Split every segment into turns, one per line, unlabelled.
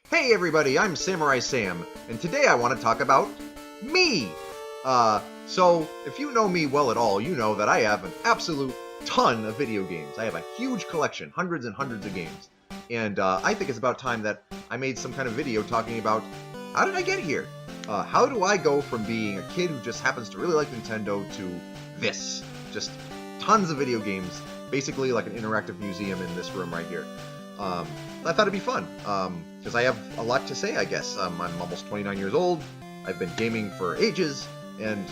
Hey everybody, I'm Samurai Sam, and today I want to talk about me! So if you know me well at all, you know that I have an absolute ton of video games. I have a huge collection, hundreds and hundreds of games. And I think it's about time that I made some kind of video talking about how did I get here? How do I go from being a kid who just happens to really like Nintendo to this? Just tons of video games, basically like an interactive museum in this room right here. I thought it'd be fun, because I have a lot to say, I guess. I'm almost 29 years old, I've been gaming for ages, and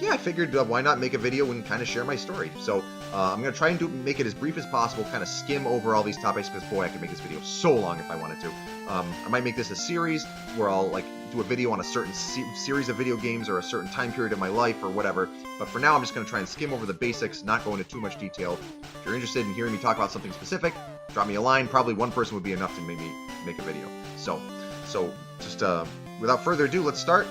yeah, I figured why not make a video and kind of share my story. So I'm going to try and make it as brief as possible, kind of skim over all these topics, because boy, I could make this video so long if I wanted to. I might make this a series where I'll do a video on a certain series of video games or a certain time period of my life or whatever, but for now I'm just going to try and skim over the basics, not go into too much detail. If you're interested in hearing me talk about something specific, drop me a line. Probably one person would be enough to make me make a video. So just without further ado, let's start.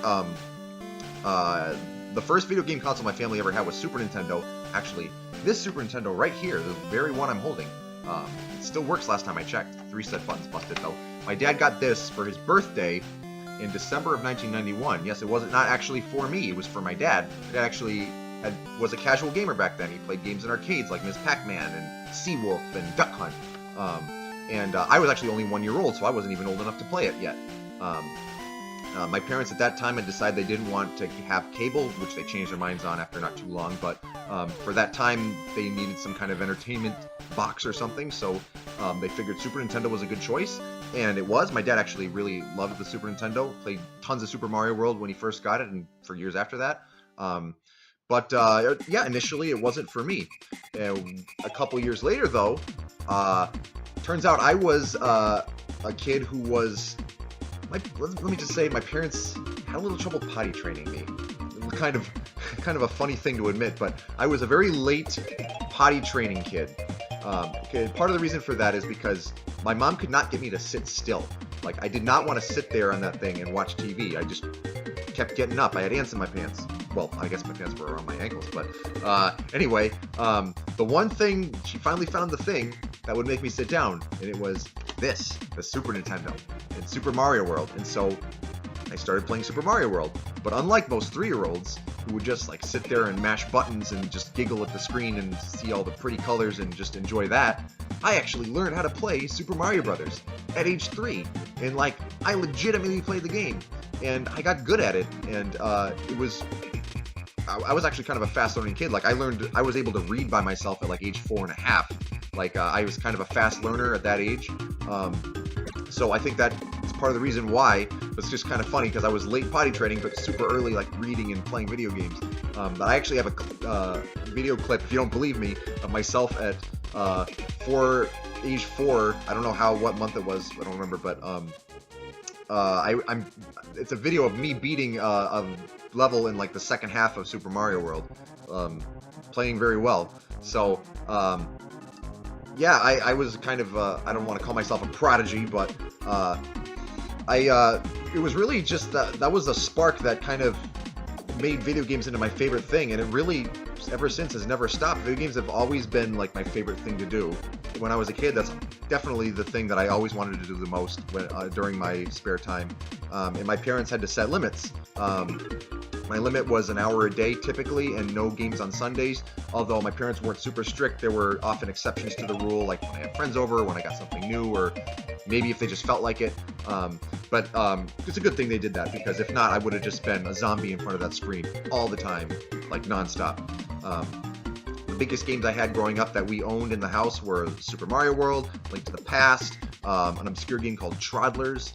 The first video game console my family ever had was Super Nintendo. Actually, this Super Nintendo right here, the very one I'm holding, it still works last time I checked. 3 set buttons busted though. My dad got this for his birthday in December of 1991. Yes, it wasn't not actually for me, it was for my dad. My dad actually was a casual gamer back then. He played games in arcades like Ms. Pac-Man and Seawolf and Duck Hunt. I was actually only 1 year old, so I wasn't even old enough to play it yet. My parents at that time had decided they didn't want to have cable, which they changed their minds on after not too long, but for that time they needed some kind of entertainment box or something, so they figured Super Nintendo was a good choice, and it was. My dad actually really loved the Super Nintendo, played tons of Super Mario World when he first got it, and for years after that. Yeah, initially it wasn't for me. A couple years later, though, turns out I was a kid who was... let me just say, my parents had a little trouble potty training me. It was kind of a funny thing to admit, but I was a very late potty training kid. Part of the reason for that is because my mom could not get me to sit still. Like, I did not want to sit there on that thing and watch TV. I just kept getting up. I had ants in my pants. Well, I guess my pants were around my ankles, but anyway, the one thing, she finally found the thing that would make me sit down, and it was this, the Super Nintendo, and Super Mario World. And so I started playing Super Mario World. But unlike most 3-year-olds who would just like sit there and mash buttons and just giggle at the screen and see all the pretty colors and just enjoy that, I actually learned how to play Super Mario Brothers at age 3. And I legitimately played the game, and I got good at it, and I was actually kind of a fast learning kid. I was able to read by myself at age 4.5. I was kind of a fast learner at that age. So I think that is part of the reason why. It's just kind of funny because I was late potty training, but super early reading and playing video games. But I actually have a video clip, if you don't believe me, of myself at age 4. I don't know what month it was. I don't remember, but it's a video of me beating a level in the second half of Super Mario World, playing very well. So yeah, I was kind of I don't want to call myself a prodigy, but it was really just that was the spark that kind of made video games into my favorite thing, and it really ever since has never stopped. Video games have always been my favorite thing to do. When I was a kid, that's definitely the thing that I always wanted to do the most during my spare time. And my parents had to set limits. My limit was an hour a day typically, and no games on Sundays. Although my parents weren't super strict, there were often exceptions to the rule, like when I had friends over, when I got something new, or maybe if they just felt like it. But it's a good thing they did that, because if not, I would have just been a zombie in front of that screen all the time, nonstop. The biggest games I had growing up that we owned in the house were Super Mario World, Link to the Past, an obscure game called Toddlers,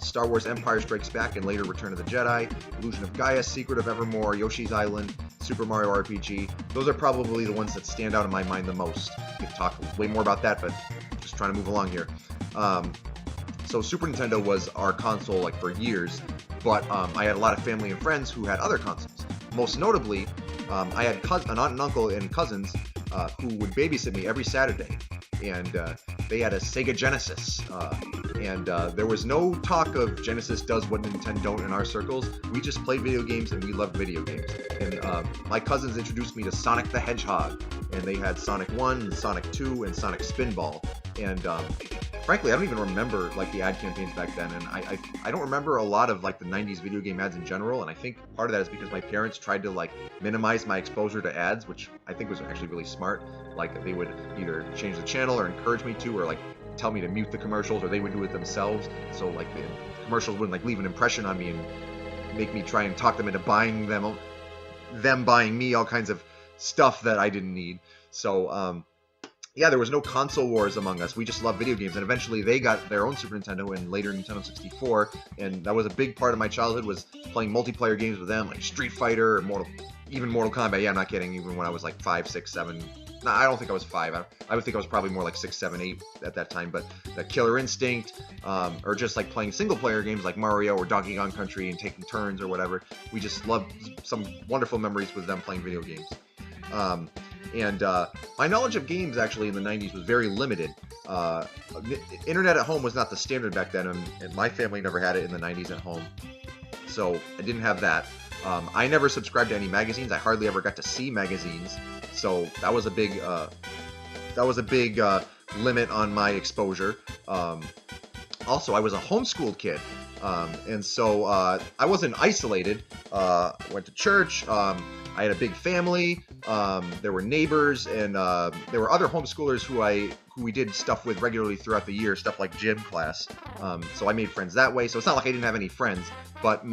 Star Wars Empire Strikes Back and later Return of the Jedi, Illusion of Gaia, Secret of Evermore, Yoshi's Island, Super Mario RPG. Those are probably the ones that stand out in my mind the most. We could talk way more about that, but just trying to move along here. So Super Nintendo was our console for years, but I had a lot of family and friends who had other consoles. Most notably, I had an aunt and uncle and cousins who would babysit me every Saturday, and they had a Sega Genesis, and there was no talk of Genesis does what Nintendo don't in our circles. We just played video games, and we loved video games. And my cousins introduced me to Sonic the Hedgehog, and they had Sonic 1, and Sonic 2, and Sonic Spinball, and frankly, I don't even remember like the ad campaigns back then, and I don't remember a lot of like the 90s video game ads in general, and I think part of that is because my parents tried to like minimize my exposure to ads, which I think was actually really smart. Like they would either change the channel or encourage me to, or like tell me to mute the commercials, or they would do it themselves. So like the commercials wouldn't like leave an impression on me and make me try and talk them into buying them buying me all kinds of stuff that I didn't need. So yeah, there was no console wars among us. We just loved video games, and eventually they got their own Super Nintendo and later Nintendo 64, and that was a big part of my childhood, was playing multiplayer games with them, like Street Fighter, or Mortal Kombat. Yeah, I'm not kidding. Even when I was like 5, 6, 7. No, I don't think I was 5. I would think I was probably more like 6, 7, 8 at that time. But the Killer Instinct, or just like playing single-player games like Mario or Donkey Kong Country and taking turns or whatever. We just loved some wonderful memories with them playing video games. And my knowledge of games actually in the 90s was very limited. Internet at home was not the standard back then, and my family never had it in the 90s at home. So I didn't have that. I never subscribed to any magazines. I hardly ever got to see magazines. So that was a big limit on my exposure. Also, I was a homeschooled kid. And so I wasn't isolated. Went to church. I had a big family. There were neighbors, and there were other homeschoolers who we did stuff with regularly throughout the year, stuff like gym class. So I made friends that way. So it's not like I didn't have any friends, but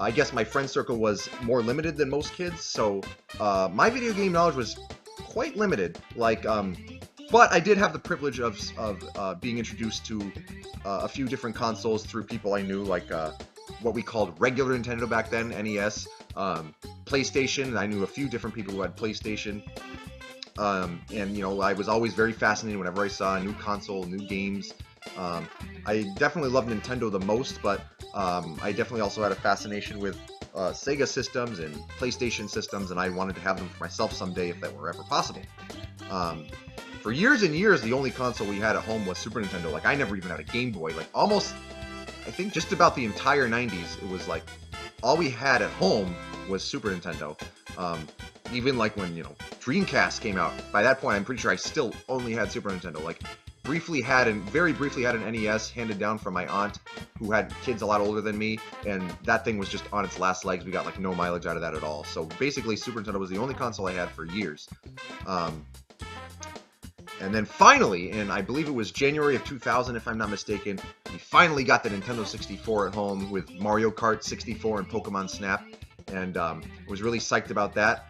I guess my friend circle was more limited than most kids. So my video game knowledge was quite limited. Like, but I did have the privilege of being introduced to a few different consoles through people I knew, like what we called regular Nintendo back then, NES, PlayStation. I knew a few different people who had PlayStation. And, you know, I was always very fascinated whenever I saw a new console, new games. I definitely loved Nintendo the most, but I definitely also had a fascination with Sega systems and PlayStation systems, and I wanted to have them for myself someday if that were ever possible. For years and years, the only console we had at home was Super Nintendo. Like, I never even had a Game Boy. Like, almost, I think just about the entire 90s, it was like, all we had at home was Super Nintendo. Even like when, you know, Dreamcast came out, by that point, I'm pretty sure I still only had Super Nintendo. Like, very briefly had an NES handed down from my aunt, who had kids a lot older than me, and that thing was just on its last legs. We got like no mileage out of that at all. So basically, Super Nintendo was the only console I had for years. And then finally, in I believe it was January of 2000, if I'm not mistaken, we finally got the Nintendo 64 at home with Mario Kart 64 and Pokemon Snap, and was really psyched about that.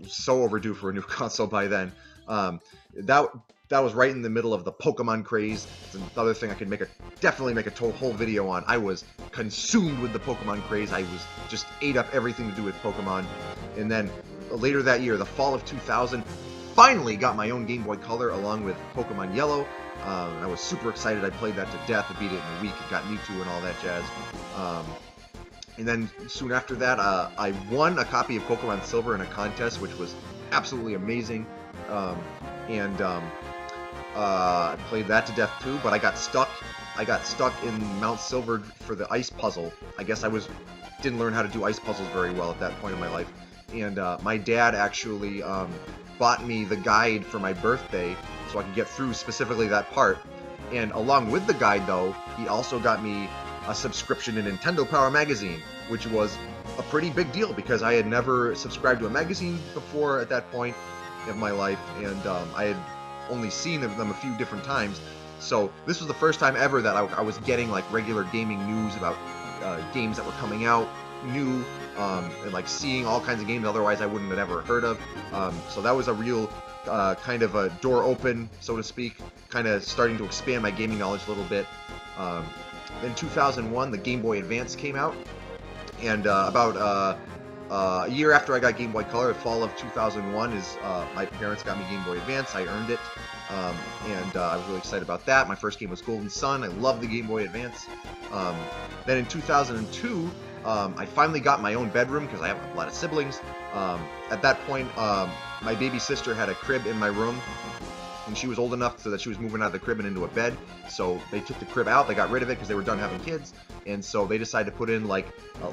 So overdue for a new console by then. That was right in the middle of the Pokemon craze. It's another thing I could definitely make a whole video on. I was consumed with the Pokemon craze. I was just ate up everything to do with Pokemon. And then later that year, the fall of 2000, finally got my own Game Boy Color along with Pokemon Yellow. I was super excited. I played that to death. I beat it in a week. It got Mewtwo and all that jazz. And then soon after that, I won a copy of Pokemon Silver in a contest, which was absolutely amazing. I played that to death too, but I got stuck. I got stuck in Mount Silver for the ice puzzle. I guess didn't learn how to do ice puzzles very well at that point in my life. And my dad actually bought me the guide for my birthday so I could get through specifically that part. And along with the guide, though, he also got me a subscription to Nintendo Power magazine, which was a pretty big deal because I had never subscribed to a magazine before at that point of my life, and I had only seen them a few different times. So this was the first time ever that I was getting like regular gaming news about games that were coming out new, and like seeing all kinds of games otherwise I wouldn't have ever heard of. So that was a real kind of a door open, so to speak, kind of starting to expand my gaming knowledge a little bit. In 2001, the Game Boy Advance came out, and about a year after I got Game Boy Color, the fall of 2001, my parents got me Game Boy Advance. I earned it, and I was really excited about that. My first game was Golden Sun. I loved the Game Boy Advance. Then in 2002, I finally got my own bedroom because I have a lot of siblings. At that point, my baby sister had a crib in my room, and she was old enough so that she was moving out of the crib and into a bed. So they took the crib out, they got rid of it because they were done having kids, and so they decided to put in like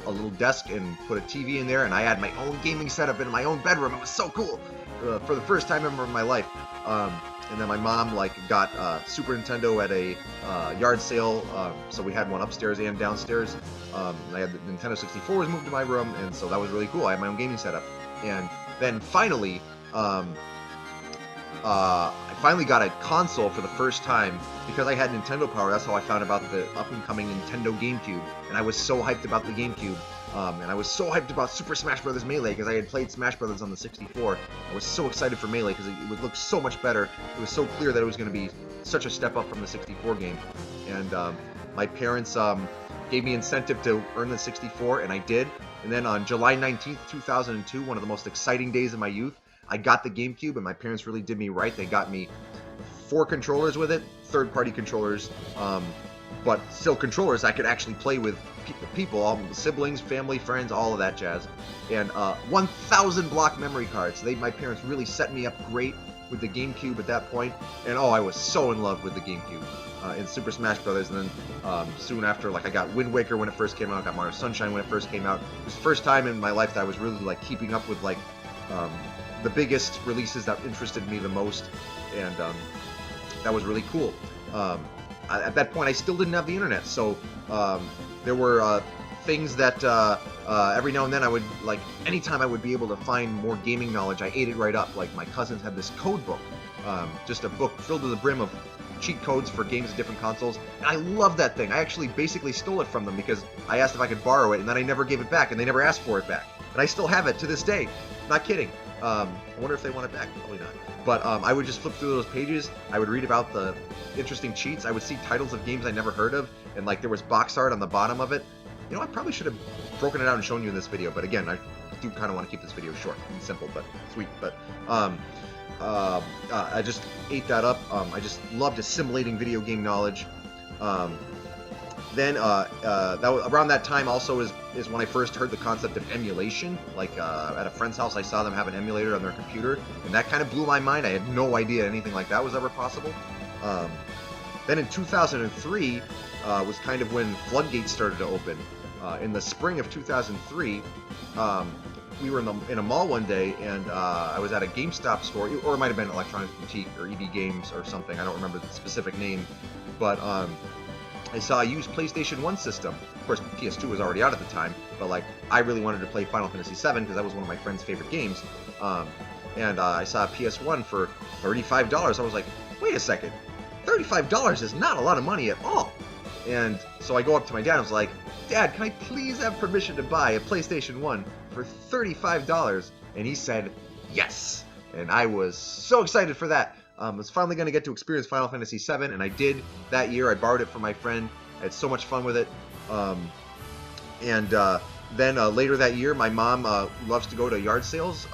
a little desk and put a TV in there, and I had my own gaming setup in my own bedroom. It was so cool for the first time ever in my life. and then my mom like got Super Nintendo at a yard sale, so we had one upstairs and downstairs. I had the Nintendo 64 was moved to my room, and so that was really cool. I had my own gaming setup, and then finally, I finally got a console for the first time because I had Nintendo Power. That's how I found about the up-and-coming Nintendo GameCube, and I was so hyped about the GameCube. And I was so hyped about Super Smash Bros. Melee because I had played Smash Bros. On the 64. I was so excited for Melee because it would look so much better. It was so clear that it was going to be such a step up from the 64 game. And my parents gave me incentive to earn the 64, and I did. And then on July 19th, 2002, one of the most exciting days of my youth, I got the GameCube, and my parents really did me right. They got me 4 controllers with it, third-party controllers, but still controllers I could actually play with people, all siblings, family, friends, all of that jazz. And 1,000 block memory cards. My parents really set me up great with the GameCube at that point, and oh, I was so in love with the GameCube. In Super Smash Brothers, and then soon after, like, I got Wind Waker when it first came out, got Mario Sunshine when it first came out. It was the first time in my life that I was really like keeping up with like the biggest releases that interested me the most, and that was really cool. At that point, I still didn't have the internet, so there were things that every now and then I would, like, anytime I would be able to find more gaming knowledge, I ate it right up. Like, my cousins had this code book, just a book filled to the brim of cheat codes for games of different consoles, and I loved that thing. I actually basically stole it from them because I asked if I could borrow it, and then I never gave it back, and they never asked for it back. And I still have it to this day. Not kidding. I wonder if they want it back. Probably not. But I would just flip through those pages. I would read about the interesting cheats. I would see titles of games I never heard of, and like there was box art on the bottom of it. You know, I probably should have broken it out and shown you in this video, but again, I do kind of want to keep this video short and simple, but sweet. But I just ate that up. I just loved assimilating video game knowledge. Then around that time also is when I first heard the concept of emulation. Like at a friend's house, I saw them have an emulator on their computer, and that kind of blew my mind. I had no idea anything like that was ever possible. Then in 2003 was kind of when floodgates started to open. In the spring of 2003, we were in a mall one day, and I was at a GameStop store, or it might have been Electronics Boutique or EB Games or something. I don't remember the specific name, but I saw a used PlayStation 1 system. Of course, PS2 was already out at the time, but like I really wanted to play Final Fantasy VII because that was one of my friend's favorite games. And I saw a PS1 for $35. I was like, wait a second, $35 is not a lot of money at all. And so I go up to my dad and I was like, Dad, can I please have permission to buy a PlayStation 1 for $35? And he said, yes. And I was so excited for that. I was finally going to get to experience Final Fantasy VII, and I did that year. I borrowed it from my friend. I had so much fun with it. Then later that year, my mom loves to go to yard sales,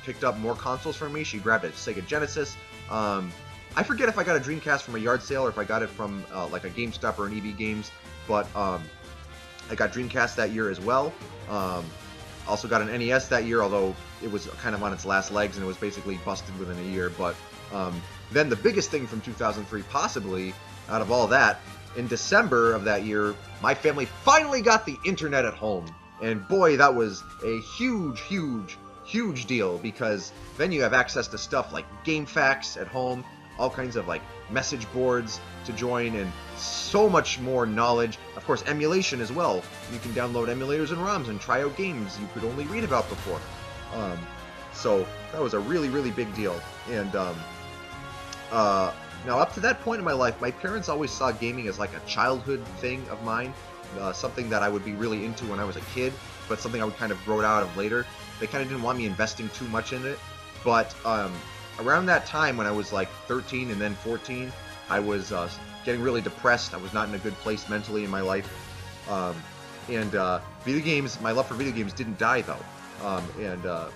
picked up more consoles for me. She grabbed a Sega Genesis. I forget if I got a Dreamcast from a yard sale or if I got it from like a GameStop or an EB Games, but I got Dreamcast that year as well. Also got an NES that year, although it was kind of on its last legs and it was basically busted within a year. But then the biggest thing from 2003, possibly, out of all that, in December of that year, my family finally got the internet at home. And boy, that was a huge, huge, huge deal, because then you have access to stuff like GameFAQs at home, all kinds of like message boards to join, and so much more knowledge. Of course, emulation as well. You can download emulators and ROMs and try out games you could only read about before. So that was a really, really big deal. And now, up to that point in my life, my parents always saw gaming as like a childhood thing of mine, something that I would be really into when I was a kid, but something I would kind of grow out of later. They kind of didn't want me investing too much in it. But around that time, when I was like 13 and then 14, I was getting really depressed. I was not in a good place mentally in my life. Video games, my love for video games didn't die though.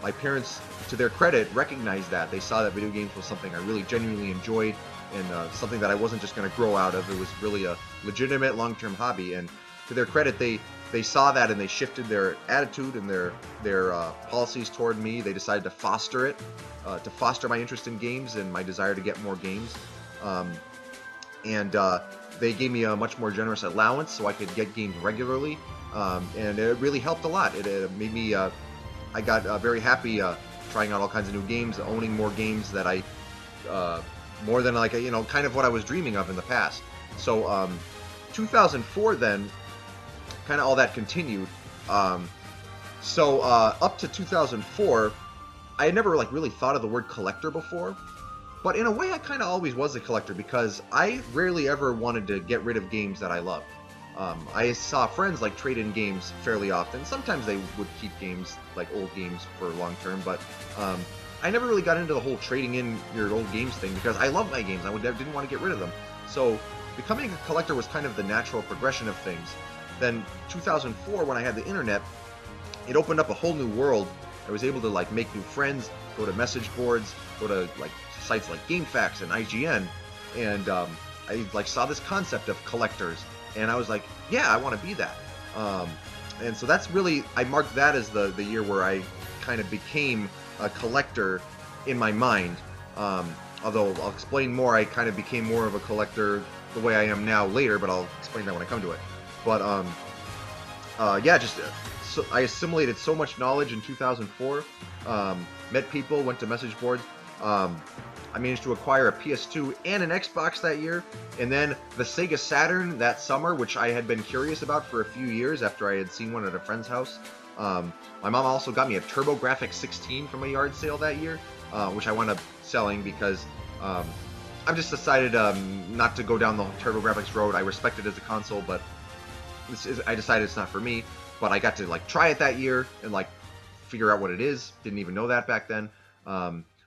My parents, to their credit, recognized that. They saw that video games was something I really genuinely enjoyed, and something that I wasn't just going to grow out of. It was really a legitimate long-term hobby. And to their credit, they saw that and they shifted their attitude and their policies toward me. They decided to foster it, to foster my interest in games and my desire to get more games. They gave me a much more generous allowance so I could get games regularly, and it really helped a lot. It made me, I got very happy trying out all kinds of new games, owning more games that I more than like a, kind of what I was dreaming of in the past. So 2004 then, kind of all that continued. So up to 2004, I had never like really thought of the word collector before, but in a way I kind of always was a collector because I rarely ever wanted to get rid of games that I loved. I saw friends like trade in games fairly often. Sometimes they would keep games, like old games, for long term, but I never really got into the whole trading in your old games thing because I love my games. I didn't want to get rid of them. So becoming a collector was kind of the natural progression of things. Then 2004, when I had the internet, it opened up a whole new world. I was able to like make new friends, go to message boards, go to like sites like GameFAQs and IGN, and I like saw this concept of collectors, and I was like, yeah, I want to be that. And so that's really, I marked that as the year where I kind of became a collector in my mind. Although I'll explain more, I kind of became more of a collector the way I am now later, but I'll explain that when I come to it. But yeah, just so I assimilated so much knowledge in 2004. Met people, went to message boards. I managed to acquire a PS2 and an Xbox that year, and then the Sega Saturn that summer, which I had been curious about for a few years after I had seen one at a friend's house. My mom also got me a TurboGrafx 16 from a yard sale that year, which I wound up selling because I've just decided not to go down the TurboGrafx road. I respect it as a console, but I decided it's not for me. But I got to like try it that year and like figure out what it is. Didn't even know that back then.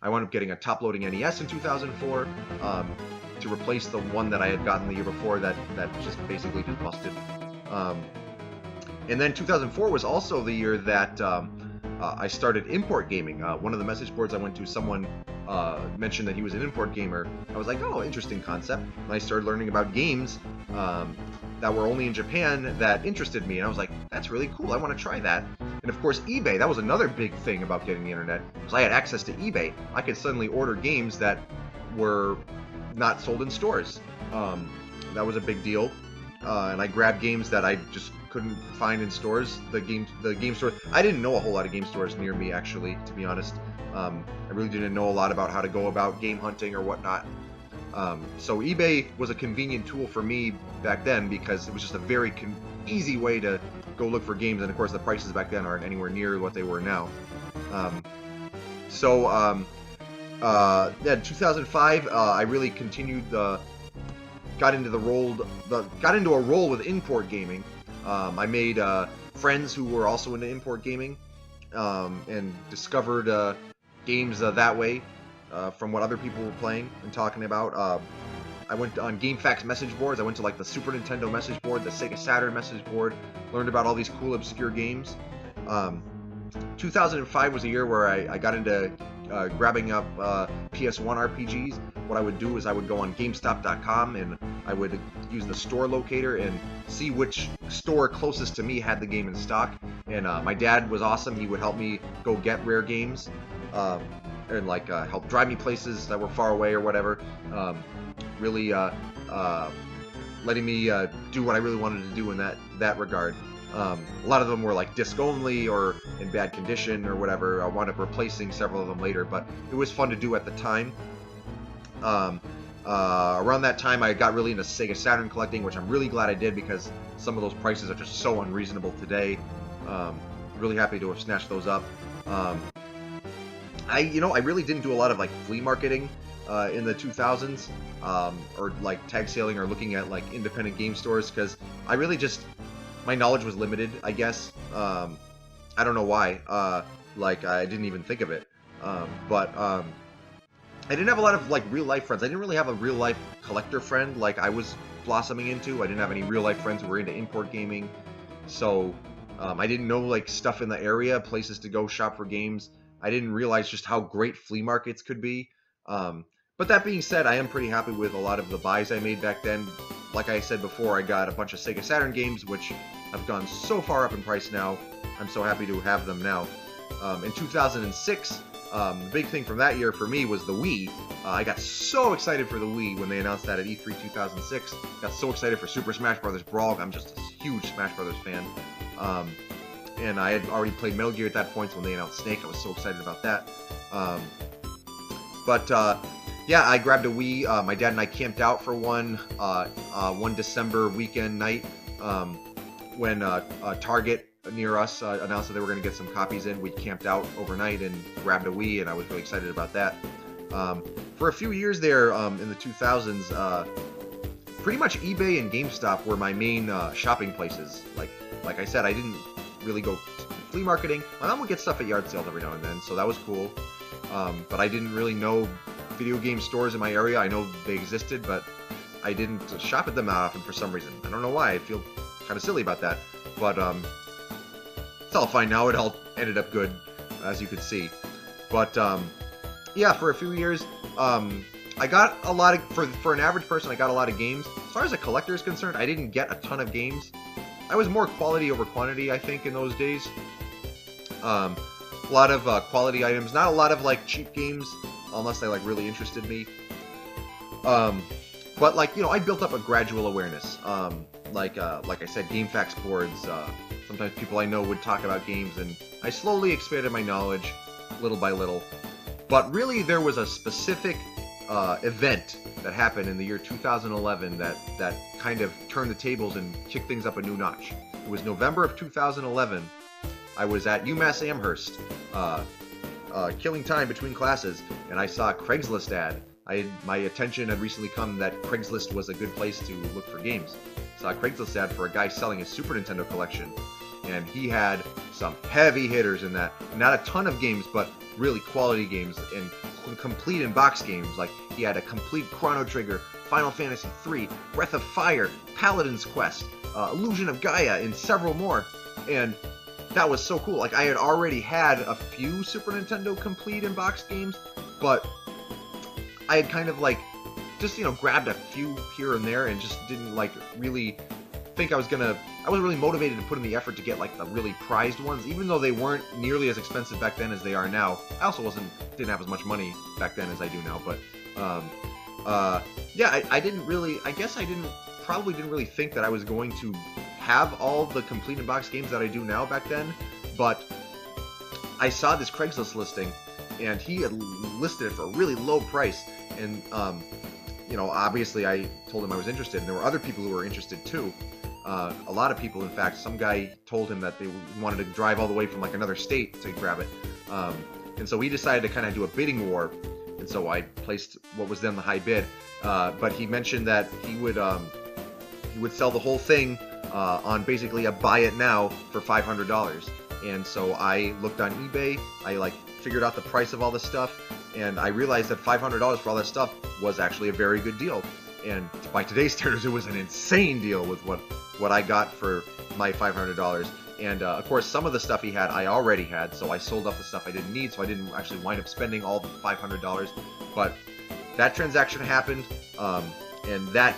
I wound up getting a top-loading NES in 2004 to replace the one that I had gotten the year before that just basically just busted. And then 2004 was also the year that I started import gaming. One of the message boards I went to, someone mentioned that he was an import gamer. I was like, oh, interesting concept. And I started learning about games that were only in Japan that interested me. And I was like, that's really cool. I want to try that. And of course, eBay, that was another big thing about getting the internet, because I had access to eBay. I could suddenly order games that were not sold in stores. That was a big deal. And I grabbed games that I just couldn't find in stores. The game store. I didn't know a whole lot of game stores near me, actually, to be honest. I really didn't know a lot about how to go about game hunting or whatnot. So eBay was a convenient tool for me back then because it was just a very easy way to go look for games, and of course the prices back then aren't anywhere near what they were now. Yeah, 2005, I really continued got into a role with import gaming. I made friends who were also into import gaming, and discovered games that way from what other people were playing and talking about. I went on GameFAQs message boards. I went to like the Super Nintendo message board, the Sega Saturn message board, learned about all these cool obscure games. 2005 was a year where I got into grabbing up PS1 RPGs. What I would do is I would go on GameStop.com and I would use the store locator and see which store closest to me had the game in stock. And my dad was awesome. He would help me go get rare games and like help drive me places that were far away or whatever. Really letting me do what I really wanted to do in that regard. A lot of them were like disc only or in bad condition or whatever. I wound up replacing several of them later, but it was fun to do at the time. Around that time, I got really into Sega Saturn collecting, which I'm really glad I did because some of those prices are just so unreasonable today. Really happy to have snatched those up. I really didn't do a lot of like flea marketing in the 2000s, or like tag sailing or looking at like independent game stores, because I really just, my knowledge was limited, I guess. I don't know why. Like I didn't even think of it. But I didn't have a lot of like real life friends. I didn't really have a real life collector friend like I was blossoming into. I didn't have any real life friends who were into import gaming. So I didn't know like stuff in the area, places to go shop for games. I didn't realize just how great flea markets could be. But that being said, I am pretty happy with a lot of the buys I made back then. Like I said before, I got a bunch of Sega Saturn games, which have gone so far up in price now. I'm so happy to have them now. In 2006, the big thing from that year for me was the Wii. I got so excited for the Wii when they announced that at E3 2006. Got so excited for Super Smash Bros. Brawl. I'm just a huge Smash Bros. Fan. And I had already played Metal Gear at that point, so when they announced Snake, I was so excited about that. But Yeah, I grabbed a Wii. My dad and I camped out for one December weekend night when Target near us announced that they were going to get some copies in. We camped out overnight and grabbed a Wii, and I was really excited about that. For a few years there in the 2000s, pretty much eBay and GameStop were my main shopping places. Like I said, I didn't really go flea marketing. My mom would get stuff at yard sales every now and then, so that was cool. But I didn't really know video game stores in my area. I know they existed, but I didn't shop at them that often for some reason. I don't know why. I feel kind of silly about that. But it's all fine now. It all ended up good, as you could see. But yeah, for a few years, I got a lot of, for an average person, I got a lot of games. As far as a collector is concerned, I didn't get a ton of games. I was more quality over quantity, I think, in those days. A lot of quality items, not a lot of like cheap games, unless they like really interested me. But like, you know, I built up a gradual awareness. Like I said, GameFAQs boards. Sometimes people I know would talk about games, and I slowly expanded my knowledge, little by little. But really, there was a specific event that happened in the year 2011 that kind of turned the tables and kicked things up a new notch. It was November of 2011. I was at UMass Amherst, killing time between classes, and I saw a Craigslist ad. My attention had recently come that Craigslist was a good place to look for games. I saw a Craigslist ad for a guy selling his Super Nintendo collection, and he had some heavy hitters in that. Not a ton of games, but really quality games and complete in-box games. Like, he had a complete Chrono Trigger, Final Fantasy III, Breath of Fire, Paladin's Quest, Illusion of Gaia, and several more. And that was so cool. Like, I had already had a few Super Nintendo complete in-box games, but I had kind of like just, you know, grabbed a few here and there and just didn't like really think I wasn't really motivated to put in the effort to get like the really prized ones, even though they weren't nearly as expensive back then as they are now. I also didn't have as much money back then as I do now, but yeah, I probably didn't really think that I was going to have all the complete in-box games that I do now back then. But I saw this Craigslist listing, and he had listed it for a really low price, and you know, obviously I told him I was interested, and there were other people who were interested too. A lot of people, in fact. Some guy told him that they wanted to drive all the way from like another state to grab it, and so we decided to kind of do a bidding war. And so I placed what was then the high bid, but he mentioned that he would sell the whole thing on basically a buy it now for $500. And so I looked on eBay, I like figured out the price of all this stuff, and I realized that $500 for all that stuff was actually a very good deal. And by today's standards, it was an insane deal with what I got for my $500. And of course, some of the stuff he had, I already had, so I sold off the stuff I didn't need, so I didn't actually wind up spending all the $500. But that transaction happened, and that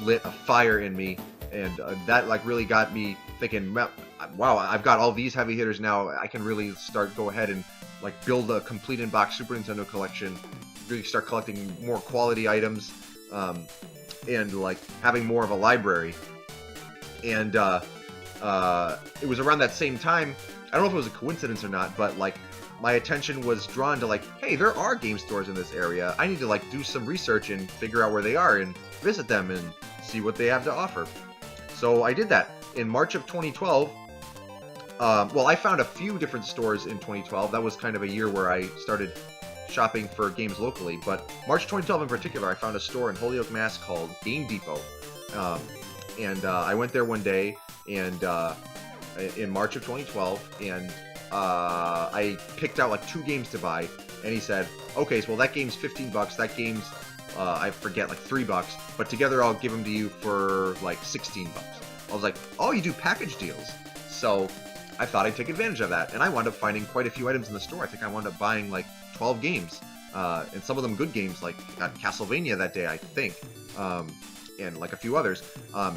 lit a fire in me, and that like really got me thinking, wow, I've got all these heavy hitters now. I can really go ahead and like build a complete in-box Super Nintendo collection, really start collecting more quality items, and like having more of a library. And it was around that same time, I don't know if it was a coincidence or not, but like my attention was drawn to like, hey, there are game stores in this area. I need to like do some research and figure out where they are and visit them and see what they have to offer. So I did that. In March of 2012, well, I found a few different stores in 2012. That was kind of a year where I started shopping for games locally. But March 2012 in particular, I found a store in Holyoke, Mass. called Game Depot. And I went there one day and in March of 2012, and I picked out like 2 games to buy. And he said, okay, so well, that game's $15. That game's, I forget, like $3. But together I'll give them to you for like $16. I was like, oh, you do package deals. So I thought I'd take advantage of that. And I wound up finding quite a few items in the store. I think I wound up buying like 12 games. And some of them good games, like got Castlevania that day, I think. And like a few others,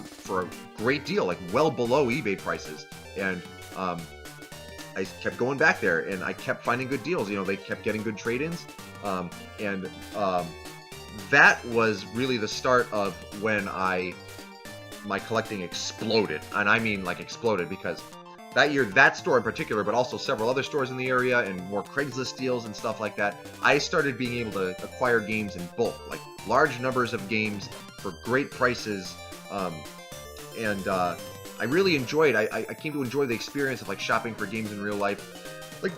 for a great deal, like well below eBay prices. And I kept going back there, and I kept finding good deals. You know, they kept getting good trade-ins. And that was really the start of when my collecting exploded. And I mean like exploded, because that year, that store in particular, but also several other stores in the area and more Craigslist deals and stuff like that, I started being able to acquire games in bulk, like large numbers of games for great prices. I really enjoyed. I came to enjoy the experience of like shopping for games in real life. Like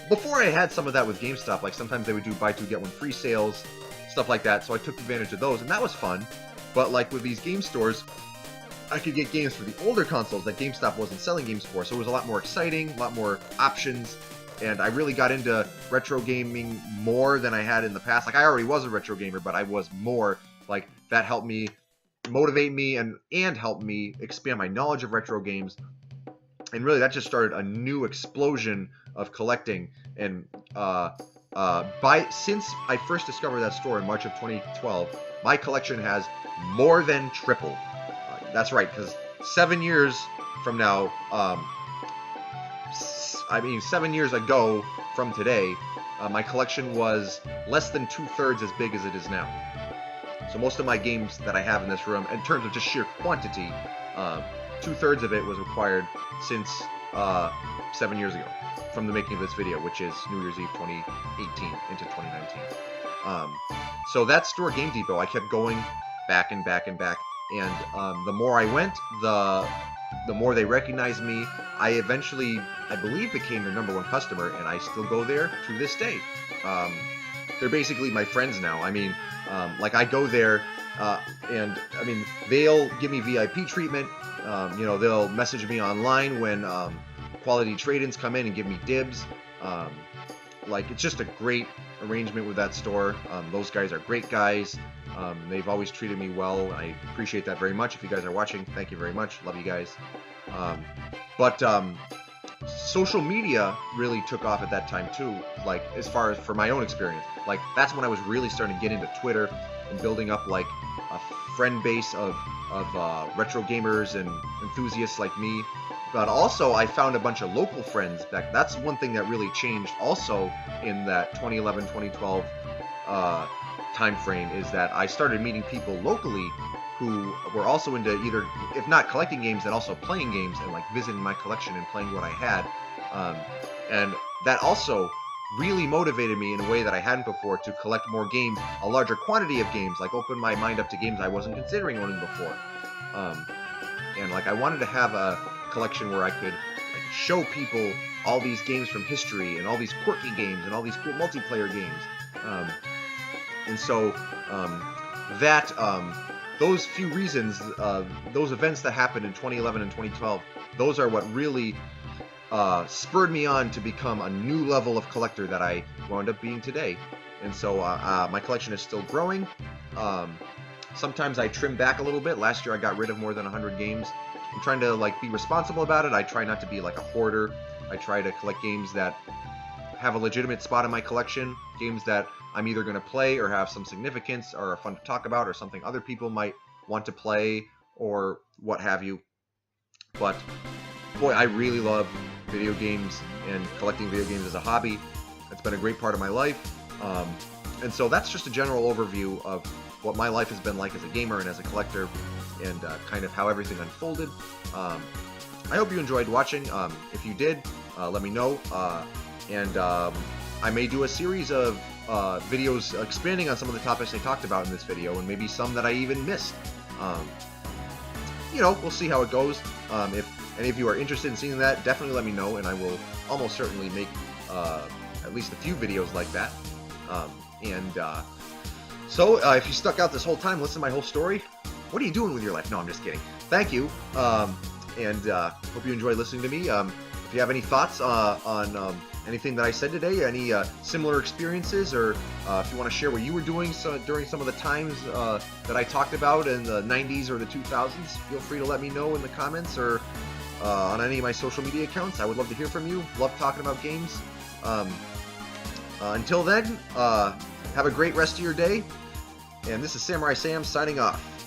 before, I had some of that with GameStop. Like sometimes they would do buy two get one free sales, stuff like that. So I took advantage of those, and that was fun. But like with these game stores, I could get games for the older consoles that GameStop wasn't selling games for. So it was a lot more exciting, a lot more options. And I really got into retro gaming more than I had in the past. Like I already was a retro gamer, but I was more. Like that helped me motivate me and help me expand my knowledge of retro games. And really that just started a new explosion of collecting. And since I first discovered that store in March of 2012, my collection has more than tripled. That's right, because 7 years from now, 7 years ago from today, my collection was less than 2/3 as big as it is now. So most of my games that I have in this room, in terms of just sheer quantity, 2/3 of it was acquired since 7 years ago, from the making of this video, which is New Year's Eve 2018 into 2019. So that store, Game Depot, I kept going back and back and back, and the more I went, the more they recognized me. I eventually, I believe, became their #1 customer, and I still go there to this day. They're basically my friends now. I mean, like I go there, and I mean, they'll give me VIP treatment. You know, they'll message me online when quality trade-ins come in and give me dibs. Like it's just a great arrangement with that store. Those guys are great guys. They've always treated me well. I appreciate that very much. If you guys are watching, thank you very much. Love you guys. But social media really took off at that time too, like as far as for my own experience. Like that's when I was really starting to get into Twitter and building up like a friend base of retro gamers and enthusiasts like me. But also I found a bunch of local friends back. That's one thing that really changed also in that 2011, 2012 time frame, is that I started meeting people locally who were also into either, if not collecting games, then also playing games and like visiting my collection and playing what I had. And that also really motivated me in a way that I hadn't before to collect more games, a larger quantity of games, like open my mind up to games I wasn't considering owning before. And like I wanted to have a collection where I could like show people all these games from history and all these quirky games and all these cool multiplayer games. And so those few reasons, those events that happened in 2011 and 2012, those are what really spurred me on to become a new level of collector that I wound up being today. And so my collection is still growing. Sometimes I trim back a little bit. Last year I got rid of more than 100 games. I'm trying to like be responsible about it. I try not to be like a hoarder. I try to collect games that have a legitimate spot in my collection, games that I'm either going to play or have some significance or are fun to talk about or something other people might want to play or what have you. But boy, I really love video games and collecting video games as a hobby. It's been a great part of my life. And so that's just a general overview of what my life has been like as a gamer and as a collector, and kind of how everything unfolded. I hope you enjoyed watching. If you did, let me know. And I may do a series of videos expanding on some of the topics I talked about in this video, and maybe some that I even missed. You know, we'll see how it goes. If any of you are interested in seeing that, definitely let me know, and I will almost certainly make at least a few videos like that. So if you stuck out this whole time, listen to my whole story, what are you doing with your life? No, I'm just kidding. Thank you, and hope you enjoyed listening to me. If you have any thoughts on anything that I said today, any similar experiences, or if you want to share what you were doing during some of the times that I talked about in the 90s or the 2000s, feel free to let me know in the comments or on any of my social media accounts. I would love to hear from you. Love talking about games. Until then, have a great rest of your day. And this is Samurai Sam signing off.